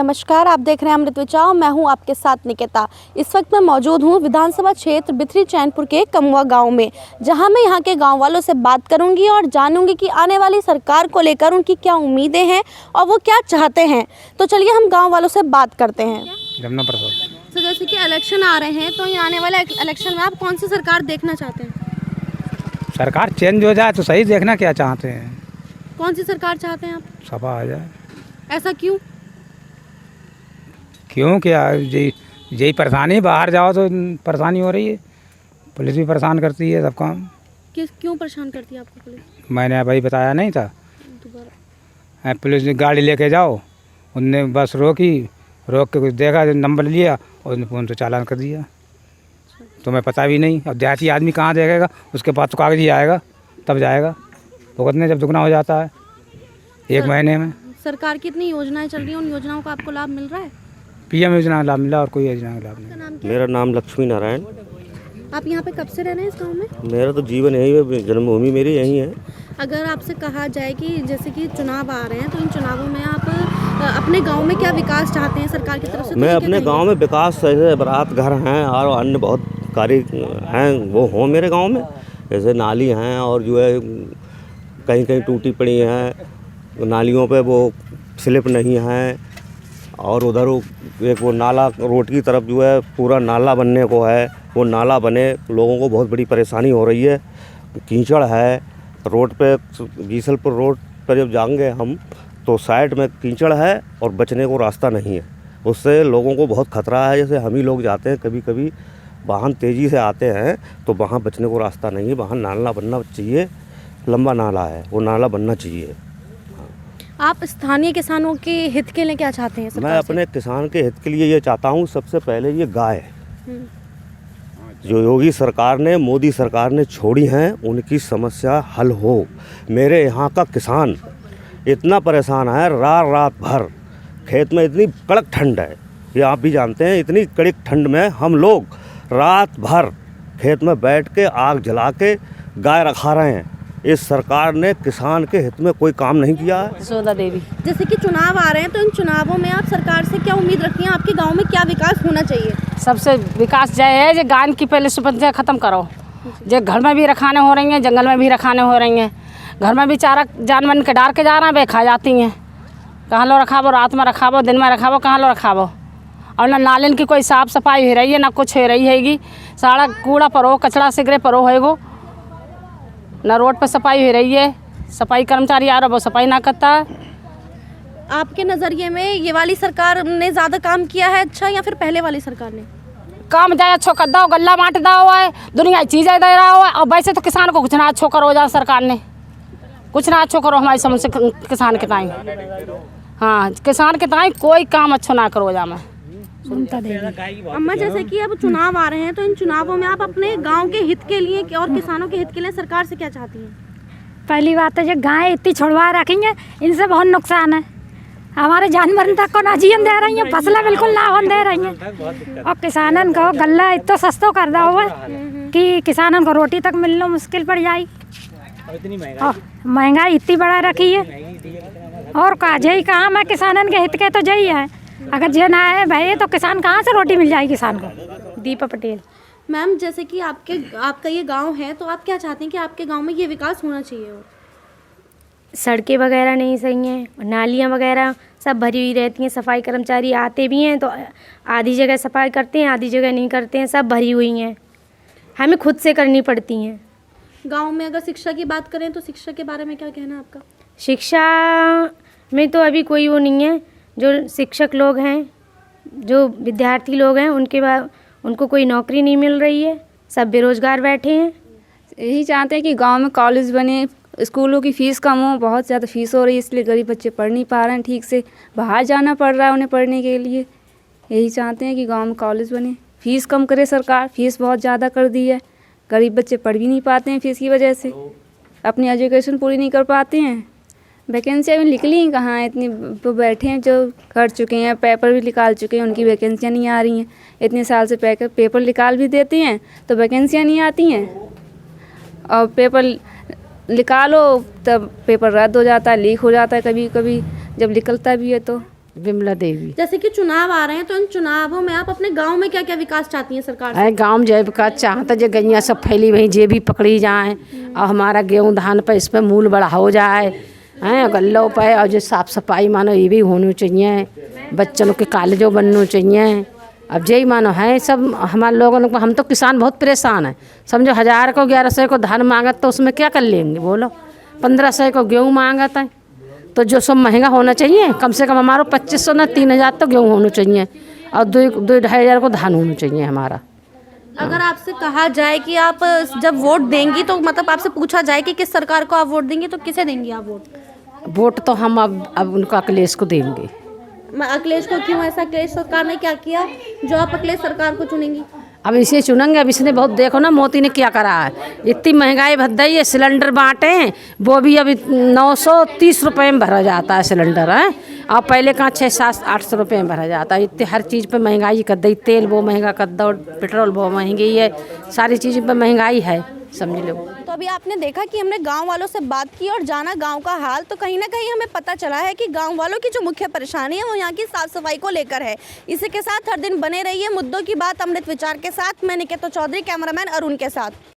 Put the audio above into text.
नमस्कार, आप देख रहे हैं अमृत विचार। मैं हूं आपके साथ निकिता। इस वक्त मैं मौजूद हूं विधानसभा क्षेत्र बिथरी चैनपुर के कमुआ गांव में, जहां मैं यहां के गांव वालों से बात करूंगी और जानूंगी कि आने वाली सरकार को लेकर उनकी क्या उम्मीदें हैं और वो क्या चाहते हैं। तो चलिए हम गाँव वालों से बात करते हैं। जमुना प्रसाद। तो जैसे कि इलेक्शन आ रहे हैं, तो ये आने वाले इलेक्शन में आप कौन सी सरकार देखना चाहते हैं? सरकार चेंज हो जाए तो सही। देखना क्या चाहते हैं? कौन सी सरकार चाहते हैं आप? सपा आ जाए। ऐसा क्यों? क्यों क्या यही परेशानी। बाहर जाओ तो परेशानी हो रही है। पुलिस भी परेशान करती है सब काम। क्यों परेशान करती है आपको पुलिस? मैंने अभी बताया नहीं था। दोबारा पुलिस ने गाड़ी लेके जाओ, उनने बस रोक के कुछ देखा, नंबर लिया और उन्हें फ़ोन से चालान कर दिया। तो मैं पता भी नहीं। अब देहाती आदमी कहाँ देखेगा? उसके पास तो कागज ही आएगा, तब जाएगा। भुगतने जब दुगना हो जाता है एक महीने में। सरकार की इतनी योजनाएं चल रही हैं, उन योजनाओं का आपको लाभ मिल रहा है? पीएम योजना का लाभ मिला और कोई योजना का लाभ नहीं। मेरा नाम लक्ष्मी नारायण। आप यहाँ पे कब से रह रहे हैं इस गांव में? मेरा तो जीवन यही है, जन्मभूमि मेरी यही है। अगर आपसे कहा जाए कि जैसे कि चुनाव आ रहे हैं, तो इन चुनावों में आप अपने गांव में क्या विकास चाहते हैं सरकार की तरफ से? मैं अपने गांव में विकास जैसे बारात घर हैं और अन्य बहुत कार्य हैं वो हों मेरे गांव में। जैसे नाली हैं और जो है कहीं कहीं टूटी पड़ी हैं, नालियों पे वो स्लिप नहीं है। और उधर एक वो नाला रोड की तरफ जो है पूरा नाला बनने को है, वो नाला बने। लोगों को बहुत बड़ी परेशानी हो रही है। कीचड़ है रोड पे। बीसलपुर रोड पर जब जाएंगे हम तो साइड में कीचड़ है और बचने को रास्ता नहीं है। उससे लोगों को बहुत खतरा है। जैसे हम ही लोग जाते हैं, कभी कभी वाहन तेज़ी से आते हैं तो वहाँ बचने को रास्ता नहीं है। वहाँ नाला बनना चाहिए, लंबा नाला है, वो नाला बनना चाहिए। आप स्थानीय किसानों के हित के लिए क्या चाहते हैं सरकार मैं से? अपने किसान के हित के लिए ये चाहता हूँ, सबसे पहले ये गाय जो योगी सरकार ने, मोदी सरकार ने छोड़ी हैं, उनकी समस्या हल हो। मेरे यहाँ का किसान इतना परेशान है, रात भर खेत में। इतनी कड़क ठंड है, ये आप भी जानते हैं। इतनी कड़क ठंड में हम लोग रात भर खेत में बैठ के आग जला के गाय रखा रहे हैं। इस सरकार ने किसान के हित में कोई काम नहीं किया है। सोदा देवी। जैसे कि चुनाव आ रहे हैं, तो इन चुनावों में आप सरकार से क्या उम्मीद रखती हैं? आपके गांव में क्या विकास होना चाहिए? सबसे विकास जय है जो गाय की पहले सुपंजा ख़त्म करो। जो घर में भी रखाने हो रही हैं, जंगल में भी रखाने हो रही हैं। घर में भी चारा जानवर के डाल के जा रहे हैं, वे खा जाती हैं। कहाँ लो रखाबो, रात में रखाबो, दिन में रखाबो, कहाँ लो रखाबो। और ना नालिन की कोई साफ़ सफाई हो रही है, ना कुछ हो रही हैगी। सारा कूड़ा परो, कचरा सिगरे परो हैगो। ना रोड पर सफाई हो रही है। सफाई कर्मचारी आ रहा, वो सफाई ना करता है। आपके नज़रिए में ये वाली सरकार ने ज़्यादा काम किया है अच्छा, या फिर पहले वाली सरकार ने? काम जाए अच्छो कर दो, गल्ला बांट दा हुआ है, दुनिया चीज़ें दे रहा हुआ है। और वैसे तो किसान को कुछ ना अच्छो करो जा सरकार ने, कुछ ना अच्छो करो हमारी समझ से किसान के ताई। हाँ, किसान के ताई कोई काम अच्छो ना करो जा। मैं अम्मा, जैसे कि अब चुनाव आ रहे हैं, तो इन चुनावों में आप अपने गांव के हित के लिए और किसानों के हित के लिए सरकार से क्या चाहती हैं? पहली बात है जो गाय इतनी छुड़वा रखेंगे, इनसे बहुत नुकसान है। हमारे जानवर तक को ना जीवन दे रही हैं, फसलें बिल्कुल ना होने दे रही हैं। और किसानन को गल्ला इतना सस्ता कर दो हुआ कि किसानन को रोटी तक मिलना मुश्किल पड़ जाए। महंगाई इतनी बढ़ा रखी है। और का जही कहाँ मैं किसानन के हित के तो जही है। अगर जे ना है भाई तो किसान कहाँ से रोटी मिल जाएगी किसान को? दीपा पटेल। मैम, जैसे कि आपका ये गांव है, तो आप क्या चाहते हैं कि आपके गांव में ये विकास होना चाहिए? और सड़कें वगैरह नहीं सही हैं, नालियाँ वगैरह सब भरी हुई रहती हैं। सफाई कर्मचारी आते भी हैं तो आधी जगह सफाई करते हैं, आधी जगह नहीं करते हैं, सब भरी हुई हैं, हमें खुद से करनी पड़ती हैं। गांव में अगर शिक्षा की बात करें, तो शिक्षा के बारे में क्या कहना है आपका? शिक्षा में तो अभी कोई वो नहीं है। जो शिक्षक लोग हैं, जो विद्यार्थी लोग हैं, उनको कोई नौकरी नहीं मिल रही है, सब बेरोजगार बैठे हैं। यही चाहते हैं कि गांव में कॉलेज बने, स्कूलों की फ़ीस कम हो। बहुत ज़्यादा फ़ीस हो रही है, इसलिए गरीब बच्चे पढ़ नहीं पा रहे हैं ठीक से, बाहर जाना पड़ रहा है उन्हें पढ़ने के लिए। यही चाहते हैं कि गांव में कॉलेज बने, फ़ीस कम करे सरकार। फ़ीस बहुत ज़्यादा कर दी है, गरीब बच्चे पढ़ भी नहीं पाते हैं फ़ीस की वजह से, अपनी एजुकेशन पूरी नहीं कर पाते हैं। वैकेंसियाँ भी निकली हैं कहाँ, इतनी तो बैठे हैं जो कर चुके हैं, पेपर भी निकाल चुके हैं, उनकी वैकेंसियाँ नहीं आ रही हैं। इतने साल से पेपर निकाल भी देते हैं तो वैकेंसियाँ नहीं आती हैं। और पेपर निकालो तब पेपर रद्द हो जाता है, लीक हो जाता है कभी कभी जब निकलता भी है तो। विमला देवी। जैसे कि चुनाव आ रहे हैं तो इन चुनावों में आप अपने गांव में क्या क्या विकास चाहती हैं सरकार से? है गाँव में जय विकास चाहता जो गैया सब फैली वहीं जे भी पकड़ी जाए और हमारा गेहूँ धान पर इस पर मूल बढ़ा हो जाए हैं, गल्लों पर, और जो साफ़ सफाई मानो ये भी होनी चाहिए, बच्चों के कॉलेजों बनना चाहिए। अब यही मानो है सब हमारे लोगों को, हम तो किसान बहुत परेशान हैं। समझो 1000 को 1100 को धान मांगत तो उसमें क्या कर लेंगे बोलो, 1500 को गेहूँ मांगत है, तो जो सब महंगा होना चाहिए, कम से कम हमारा 2500 ना 3000 तो गेहूँ होना चाहिए और 2-2.5 को धान होना चाहिए हमारा। अगर आपसे कहा जाए कि आप जब वोट देंगी तो मतलब आपसे पूछा जाए कि किस सरकार को आप वोट देंगी तो किसे देंगी आप वोट? वोट तो हम अब उनका अखिलेश को देंगे। अखिलेश को क्यों? ऐसा अखिलेश सरकार ने क्या किया जो आप अखिलेश सरकार को चुनेंगी? अब इसे चुनेंगे। अब इसने बहुत देखो ना मोदी ने क्या करा है, इतनी महंगाई भद्दाई है, सिलेंडर बांटे वो भी अभी 930 रुपये में भरा जाता है सिलेंडर है, और पहले कहाँ 600-800 रुपये में भरा जाता है। इतनी हर चीज़ पे महंगाई कर दी, तेल वो महंगा कर दो, पेट्रोल वो महंगी है, सारी चीज़ पे महंगाई है, समझ लो। तो अभी आपने देखा कि हमने गांव वालों से बात की और जाना गांव का हाल, तो कहीं ना कहीं हमें पता चला है कि गांव वालों की जो मुख्य परेशानी है वो यहाँ की साफ सफाई को लेकर है। इसी के साथ हर दिन बने रहिए मुद्दों की बात अमृत विचार के साथ। मैं निकेता चौधरी, कैमरामैन अरुण के साथ।